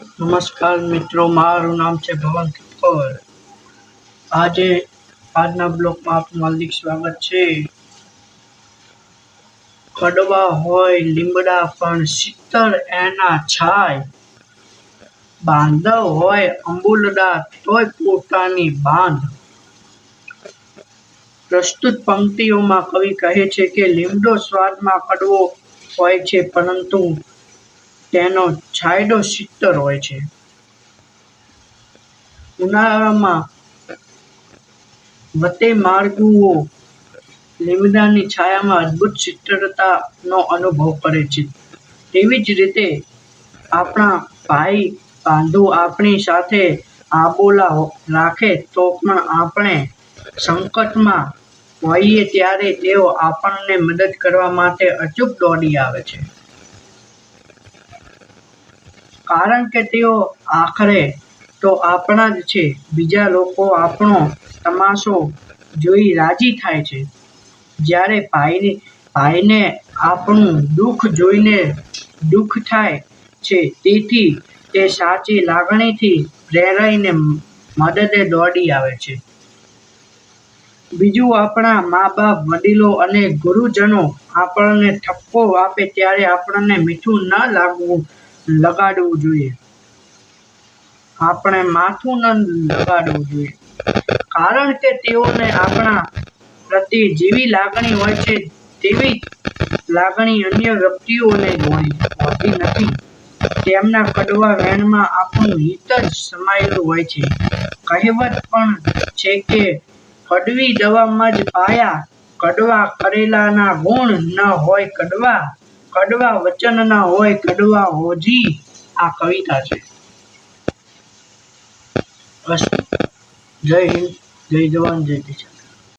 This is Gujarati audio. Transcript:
નમસ્કાર મિત્રો, મારું નામ છે ભવન કૌર. આજના બ્લોગમાં આપનું હાર્દિક સ્વાગત છે. કડવા હોય લીમડા પણ શીતળ એના છાય, બાંધવ હોય અંબુલડા તોય પોતાની બાંધ. પ્રસ્તુત પંક્તિઓમાં કવિ કહે છે કે લીમડો સ્વાદમાં કડવો હોય છે, પરંતુ તેનો છાંયડો શીતળ હોય છે. ઉનાળામાં વતે માર્ગુઓ લીમડાની છાયામાં અદ્ભુત શીતળતાનો અનુભવ કરે છે. તેવી જ રીતે આપણા ભાઈ બંધુ આપણી સાથે આબોલા રાખે તો પણ આપણે સંકટમાં હોઈએ ત્યારે તેઓ આપણને મદદ કરવા માટે અચૂક દોડી આવે છે. કારણ કે તેઓ આખરે તો આપણા જ છે. બીજા લોકો આપણો તમાશો જોઈ રાજી થાય છે, જ્યારે ભાઈને આપણું દુઃખ જોઈને દુઃખ થાય છે. તેથી તે સાચી લાગણીથી પ્રેરાઈને મદદે દોડી આવે છે. બીજું, આપણા મા-બાપ, વડીલો અને ગુરુજનો આપણને ઠપકો આપે ત્યારે આપણને મીઠું ન લગાડવું જોઈએ. આપણે માથું ન લગાડવું જોઈએ, કારણ કે તેઓને આપણા પ્રત્યે જેવી લાગણી હોય છે તેવી લાગણી અન્ય વ્યક્તિઓને હોતી નથી. તેમના કડવા વેણમાં આપણું હિત જ સમાયેલું હોય છે. કહેવત પણ છે કે કડવી દવામાં જ પાયા, કડવા કરેલાના ગુણ ન હોય કડવા, કડવા વચન ન હોય કડવા હોજી. આ કવિતા છે. જય હિન્દ, જય જવાન, જય કિસાન.